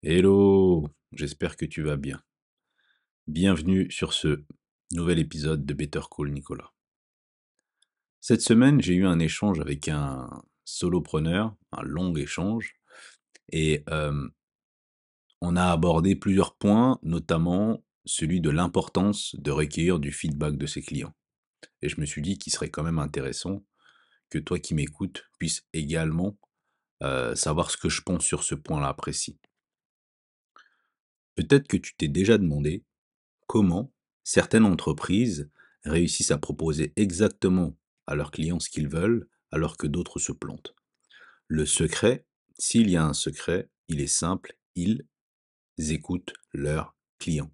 Hello, j'espère que tu vas bien. Bienvenue sur ce nouvel épisode de Better Call Nicolas. Cette semaine, j'ai eu un échange avec un solopreneur, un long échange, et on a abordé plusieurs points, notamment celui de l'importance de recueillir du feedback de ses clients. Et je me suis dit qu'il serait quand même intéressant que toi qui m'écoutes puisses également savoir ce que je pense sur ce point-là précis. Peut-être que tu t'es déjà demandé comment certaines entreprises réussissent à proposer exactement à leurs clients ce qu'ils veulent, alors que d'autres se plantent. Le secret, s'il y a un secret, il est simple, ils écoutent leurs clients.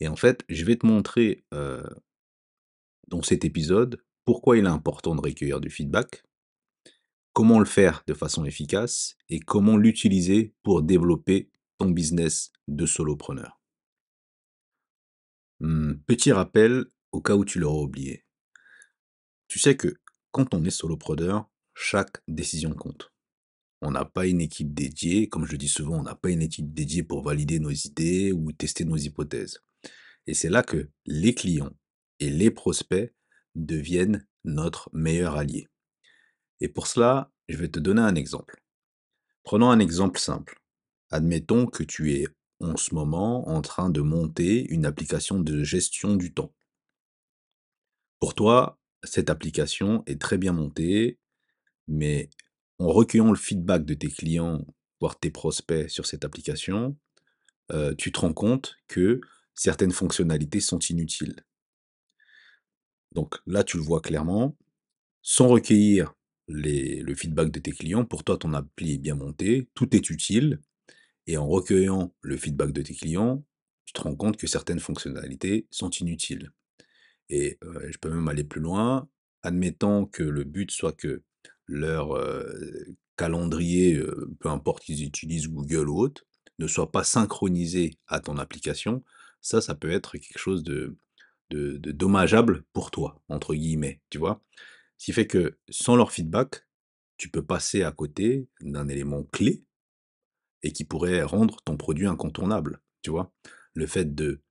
Et en fait, je vais te montrer dans cet épisode pourquoi il est important de recueillir du feedback, comment le faire de façon efficace et comment l'utiliser pour développer ton business de solopreneur. Petit rappel au cas où tu l'auras oublié. Tu sais que quand on est solopreneur, chaque décision compte. On n'a pas une équipe dédiée, comme je le dis souvent, on n'a pas une équipe dédiée pour valider nos idées ou tester nos hypothèses. Et c'est là que les clients et les prospects deviennent notre meilleur allié. Et pour cela, je vais te donner un exemple. Prenons un exemple simple. Admettons que tu es en ce moment en train de monter une application de gestion du temps. Pour toi, cette application est très bien montée, mais en recueillant le feedback de tes clients, voire tes prospects sur cette application, tu te rends compte que certaines fonctionnalités sont inutiles. Donc là, tu le vois clairement, sans recueillir le feedback de tes clients, pour toi, ton appli est bien monté, tout est utile, et en recueillant le feedback de tes clients, tu te rends compte que certaines fonctionnalités sont inutiles. Et je peux même aller plus loin. Admettons que le but soit que leur, calendrier, peu importe qu'ils utilisent Google ou autre, ne soit pas synchronisé à ton application. Ça peut être quelque chose de «dommageable pour toi», entre guillemets, tu vois? Ce qui fait que sans leur feedback, tu peux passer à côté d'un élément clé et qui pourrait rendre ton produit incontournable, tu vois? Le fait de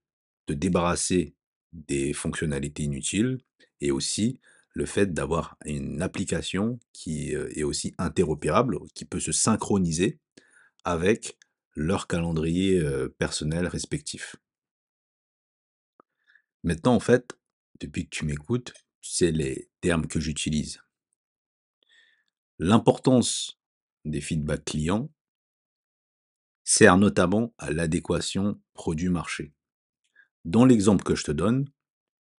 te débarrasser des fonctionnalités inutiles et aussi le fait d'avoir une application qui, est aussi interopérable, qui peut se synchroniser avec leur calendrier, personnel respectif. Maintenant, en fait, depuis que tu m'écoutes, tu sais les termes que j'utilise. L'importance des feedbacks clients sert notamment à l'adéquation produit-marché. Dans l'exemple que je te donne,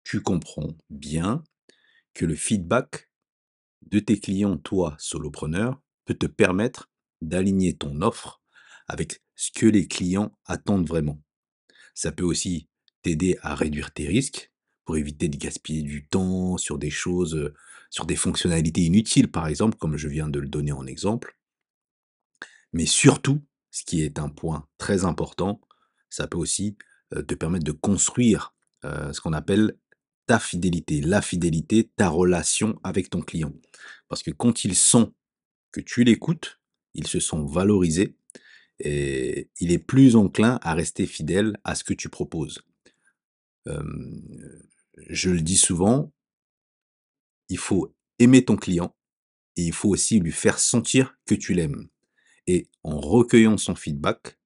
tu comprends bien que le feedback de tes clients, toi, solopreneur, peut te permettre d'aligner ton offre avec ce que les clients attendent vraiment. Ça peut aussi t'aider à réduire tes risques pour éviter de gaspiller du temps sur des choses, sur des fonctionnalités inutiles, par exemple, comme je viens de le donner en exemple. Mais surtout, ce qui est un point très important, ça peut aussi te permettre de construire ce qu'on appelle ta fidélité, la fidélité, ta relation avec ton client. Parce que quand ils sentent que tu l'écoutes, ils se sentent valorisés et il est plus enclin à rester fidèle à ce que tu proposes. Hem, je le dis souvent, il faut aimer ton client et il faut aussi lui faire sentir que tu l'aimes. Et en recueillant son feedback,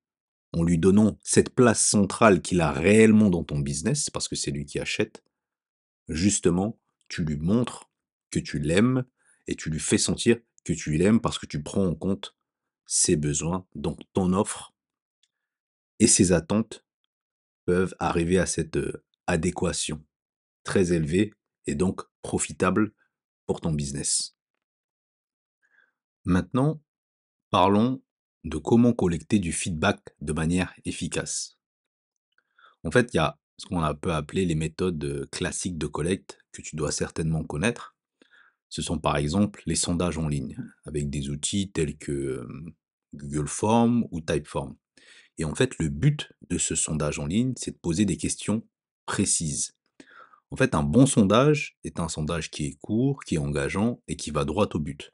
en lui donnant cette place centrale qu'il a réellement dans ton business, parce que c'est lui qui achète, justement, tu lui montres que tu l'aimes et tu lui fais sentir que tu l'aimes parce que tu prends en compte ses besoins. Donc ton offre et ses attentes peuvent arriver à cette adéquation très élevée et donc profitable pour ton business. Maintenant, parlons de comment collecter du feedback de manière efficace. En fait, il y a ce qu'on peut appeler les méthodes classiques de collecte que tu dois certainement connaître. Ce sont par exemple les sondages en ligne, avec des outils tels que Google Forms ou Typeform. Et en fait, le but de ce sondage en ligne, c'est de poser des questions précises. En fait, un bon sondage est un sondage qui est court, qui est engageant et qui va droit au but.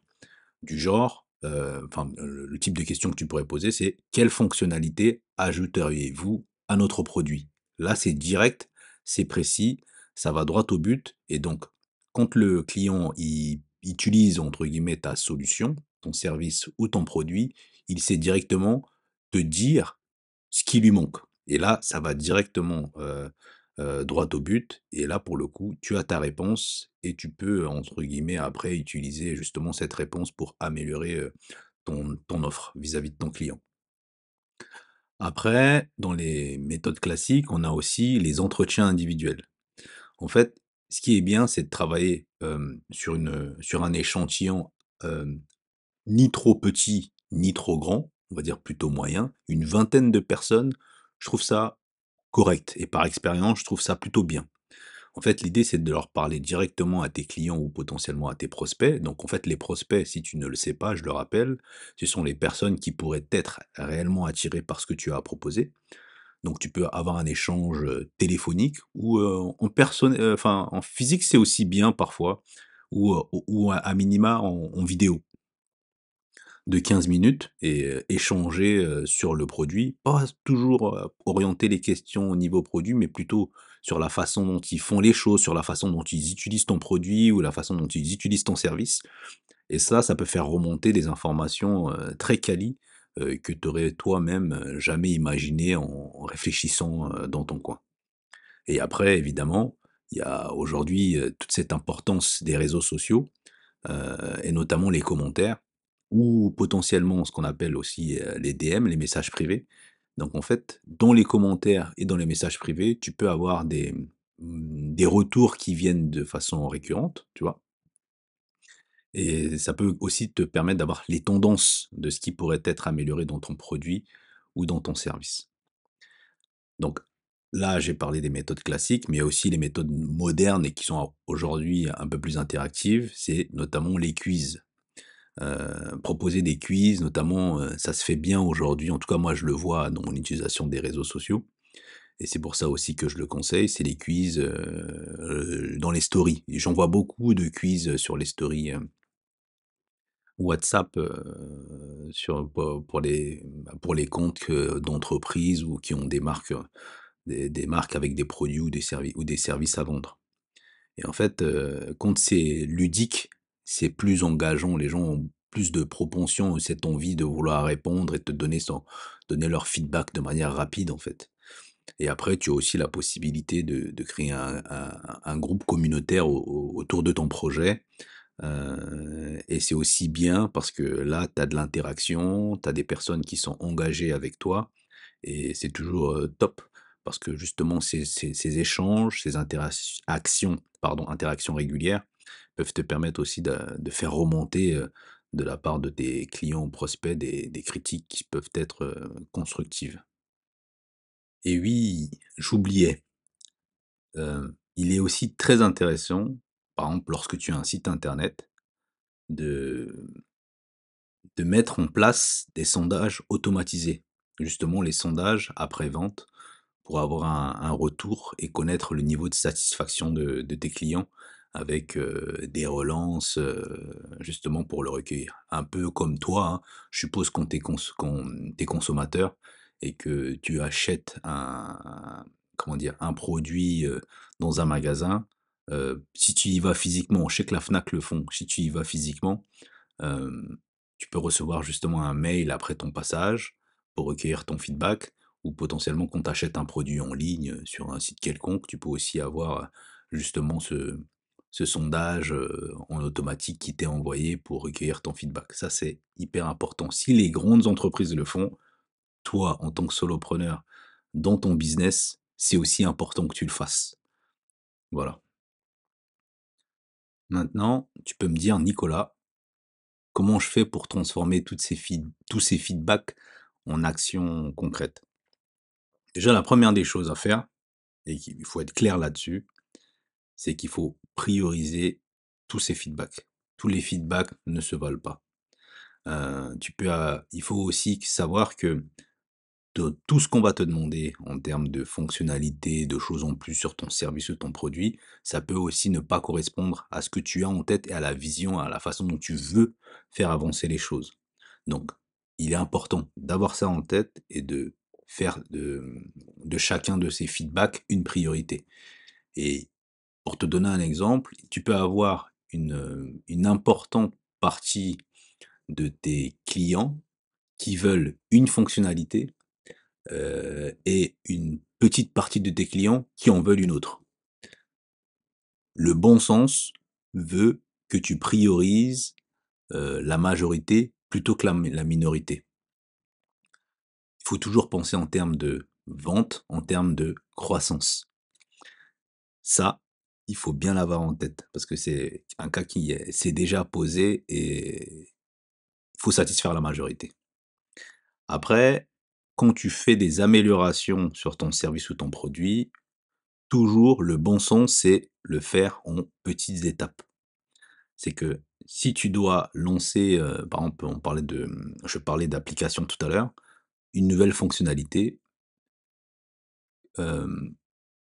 Du genre, le type de question que tu pourrais poser, c'est: «Quelle fonctionnalité ajouteriez-vous à notre produit?» Là, c'est direct, c'est précis, ça va droit au but et donc quand le client il utilise entre guillemets «ta solution», ton service ou ton produit, il sait directement te dire ce qui lui manque et là, ça va directement, droit au but et là, pour le coup, tu as ta réponse et tu peux, entre guillemets, après utiliser justement cette réponse pour améliorer, ton offre vis-à-vis de ton client. Après, dans les méthodes classiques, on a aussi les entretiens individuels. En fait, ce qui est bien, c'est de travailler, sur un échantillon, hem, ni trop petit, ni trop grand, on va dire plutôt moyen, une vingtaine de personnes, je trouve ça correct et par expérience, je trouve ça plutôt bien. En fait, l'idée, c'est de leur parler directement à tes clients ou potentiellement à tes prospects. Donc, en fait, les prospects, si tu ne le sais pas, je le rappelle, ce sont les personnes qui pourraient être réellement attirées par ce que tu as à proposer. Donc, tu peux avoir un échange téléphonique ou en personne, enfin, en physique, c'est aussi bien parfois, ou à minima en vidéo de 15 minutes et échanger, sur le produit. Pas toujours, orienter les questions au niveau produit, mais plutôt sur la façon dont ils font les choses, sur la façon dont ils utilisent ton produit ou la façon dont ils utilisent ton service et ça peut faire remonter des informations, très quali, que tu aurais toi-même, jamais imaginées en réfléchissant, dans ton coin. Et après évidemment, il y a aujourd'hui, toute cette importance des réseaux sociaux et notamment les commentaires ou potentiellement ce qu'on appelle aussi, les DM, les messages privés. Donc en fait, dans les commentaires et dans les messages privés, tu peux avoir des retours qui viennent de façon récurrente, tu vois? Et ça peut aussi te permettre d'avoir les tendances de ce qui pourrait être amélioré dans ton produit ou dans ton service. Donc là, j'ai parlé des méthodes classiques, mais il y a aussi les méthodes modernes et qui sont aujourd'hui un peu plus interactives, c'est notamment les quiz. Proposer des quiz notamment, ça se fait bien aujourd'hui, en tout cas moi je le vois dans mon utilisation des réseaux sociaux et c'est pour ça aussi que je le conseille, c'est les quiz, dans les stories. Et j'en vois beaucoup de quiz, sur les stories, WhatsApp, pour les comptes d'entreprises ou qui ont des marques, des marques avec des produits ou des services à vendre. Et en fait, quand c'est ludique, c'est plus engageant. Les gens ont plus de propension, cette envie de vouloir répondre et te donner leur feedback de manière rapide, en fait. Et après, tu as aussi la possibilité de créer un groupe communautaire autour de ton projet. Et c'est aussi bien parce que là, tu as de l'interaction, tu as des personnes qui sont engagées avec toi et c'est toujours, top parce que justement ces échanges, ces interactions régulières peuvent te permettre aussi de faire remonter, de la part de tes clients ou prospects des critiques qui peuvent être, constructives. Et oui, j'oubliais, il est aussi très intéressant, par exemple lorsque tu as un site internet, de mettre en place des sondages automatisés. Justement les sondages après-vente pour avoir un retour et connaître le niveau de satisfaction de tes clients avec, des relances, justement pour le recueillir. Un peu comme toi, hein, je suppose quand tu consommateur et que tu achètes comment dire? Un produit, dans un magasin, si tu y vas physiquement, je sais que la Fnac le font, si tu y vas physiquement, Hem, tu peux recevoir justement un mail après ton passage pour recueillir ton feedback ou potentiellement quand tu achètes un produit en ligne, sur un site quelconque, tu peux aussi avoir, justement ce sondage, en automatique qui t'est envoyé pour recueillir ton feedback. Ça, c'est hyper important. Si les grandes entreprises le font, toi, en tant que solopreneur, dans ton business, c'est aussi important que tu le fasses. Voilà. Maintenant, tu peux me dire: «Nicolas, comment je fais pour transformer tous ces feedbacks en actions concrètes?» Déjà, la première des choses à faire, et qu'il faut être clair là-dessus, c'est qu'il faut prioriser tous ces feedbacks. Tous les feedbacks ne se valent pas. Il faut aussi savoir que de tout ce qu'on va te demander en termes de fonctionnalités, de choses en plus sur ton service ou ton produit, ça peut aussi ne pas correspondre à ce que tu as en tête et à la vision, à la façon dont tu veux faire avancer les choses. Donc, il est important d'avoir ça en tête et de faire de chacun de ces feedbacks une priorité. Et pour te donner un exemple, tu peux avoir une importante partie de tes clients qui veulent une fonctionnalité, et une petite partie de tes clients qui en veulent une autre. Le bon sens veut que tu priorises, la majorité plutôt que la minorité. Il faut toujours penser en termes de vente, en termes de croissance. Ça, il faut bien l'avoir en tête parce que c'est un cas qui s'est déjà posé et il faut satisfaire la majorité. Après, quand tu fais des améliorations sur ton service ou ton produit, toujours le bon sens, c'est le faire en petites étapes. C'est que si tu dois lancer, par exemple, je parlais d'application tout à l'heure, une nouvelle fonctionnalité, hem,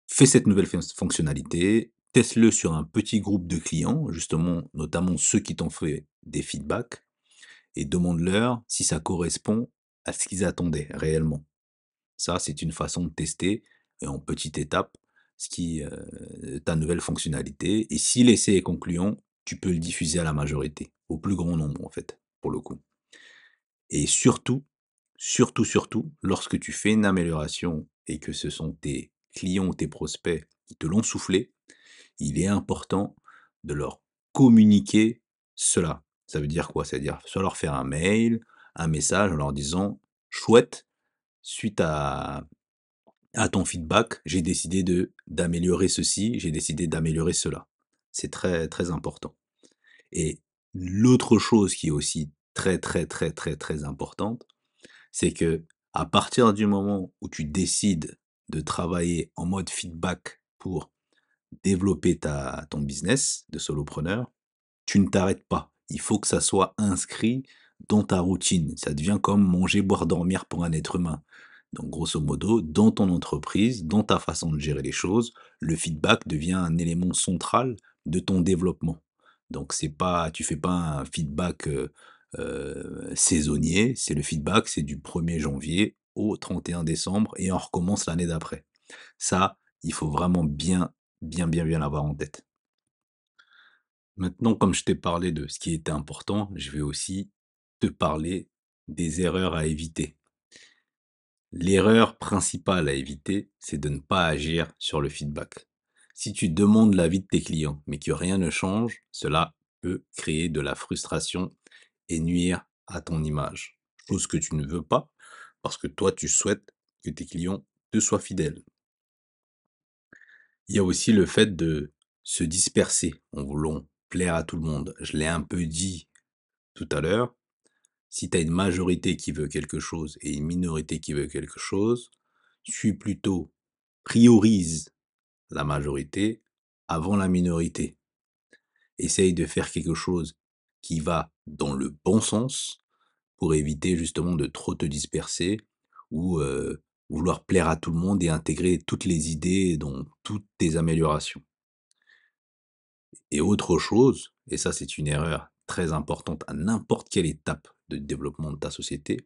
fais cette nouvelle fonctionnalité, teste-le sur un petit groupe de clients, justement, notamment ceux qui t'ont fait des feedbacks et demande-leur si ça correspond à ce qu'ils attendaient réellement. Ça, c'est une façon de tester et en petite étape ta nouvelle fonctionnalité et si l'essai est concluant, tu peux le diffuser à la majorité, au plus grand nombre en fait, pour le coup. Et surtout, surtout, surtout, lorsque tu fais une amélioration et que ce sont tes clients ou tes prospects qui te l'ont soufflé, il est important de leur communiquer cela. Ça veut dire quoi? Ça veut dire soit leur faire un mail, un message en leur disant: «Chouette, suite à ton feedback, j'ai décidé d'améliorer ceci, j'ai décidé d'améliorer cela». C'est très, très important. Et l'autre chose qui est aussi très, très, très, très, très importante, c'est que à partir du moment où tu décides de travailler en mode feedback pour développer ton business de solopreneur, tu ne t'arrêtes pas. Il faut que ça soit inscrit dans ta routine. Ça devient comme manger, boire, dormir pour un être humain. Donc, grosso modo, dans ton entreprise, dans ta façon de gérer les choses, le feedback devient un élément central de ton développement. Donc, c'est pas, tu fais pas un feedback saisonnier. C'est le feedback, c'est du 1er janvier au 31 décembre et on recommence l'année d'après. Ça, il faut vraiment bien, bien, bien, bien l'avoir en tête. Maintenant, comme je t'ai parlé de ce qui était important, je vais aussi te parler des erreurs à éviter. L'erreur principale à éviter, c'est de ne pas agir sur le feedback. Si tu demandes l'avis de tes clients, mais que rien ne change, cela peut créer de la frustration et nuire à ton image. Chose que tu ne veux pas, parce que toi, tu souhaites que tes clients te soient fidèles. Il y a aussi le fait de se disperser en voulant plaire à tout le monde. Je l'ai un peu dit tout à l'heure, si tu as une majorité qui veut quelque chose et une minorité qui veut quelque chose, priorise la majorité avant la minorité. Essaye de faire quelque chose qui va dans le bon sens pour éviter justement de trop te disperser ou vouloir plaire à tout le monde et intégrer toutes les idées dans toutes tes améliorations. Et autre chose, et ça c'est une erreur très importante à n'importe quelle étape de développement de ta société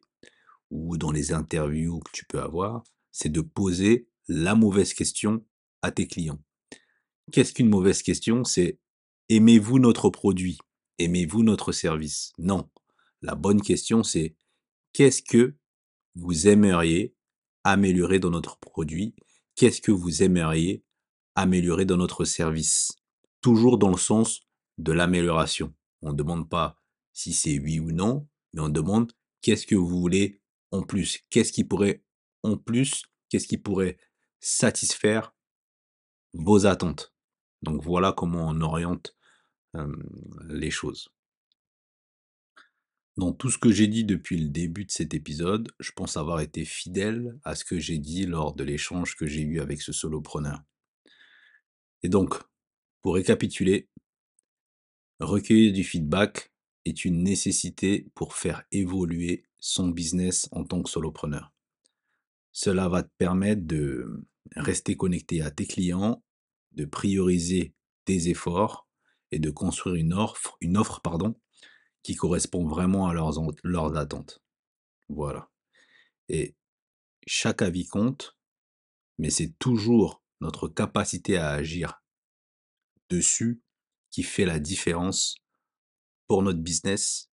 ou dans les interviews que tu peux avoir, c'est de poser la mauvaise question à tes clients. Qu'est-ce qu'une mauvaise question? C'est: «Aimez-vous notre produit? Aimez-vous notre service?» Non. La bonne question c'est: «Qu'est-ce que vous aimeriez améliorer dans notre produit? Qu'est-ce que vous aimeriez améliorer dans notre service?» Toujours dans le sens de l'amélioration. On ne demande pas si c'est oui ou non, mais on demande: «Qu'est-ce que vous voulez en plus? Qu'est-ce qui pourrait en plus, qu'est-ce qui pourrait satisfaire vos attentes?» Donc voilà comment on oriente, hem, les choses. Dans tout ce que j'ai dit depuis le début de cet épisode, je pense avoir été fidèle à ce que j'ai dit lors de l'échange que j'ai eu avec ce solopreneur. Et donc, pour récapituler, recueillir du feedback est une nécessité pour faire évoluer son business en tant que solopreneur. Cela va te permettre de rester connecté à tes clients, de prioriser tes efforts et de construire une offre pardon, qui correspond vraiment à leurs attentes. Voilà, et chaque avis compte, mais c'est toujours notre capacité à agir dessus qui fait la différence pour notre business,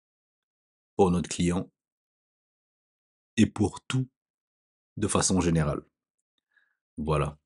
pour notre client et pour tout de façon générale. Voilà.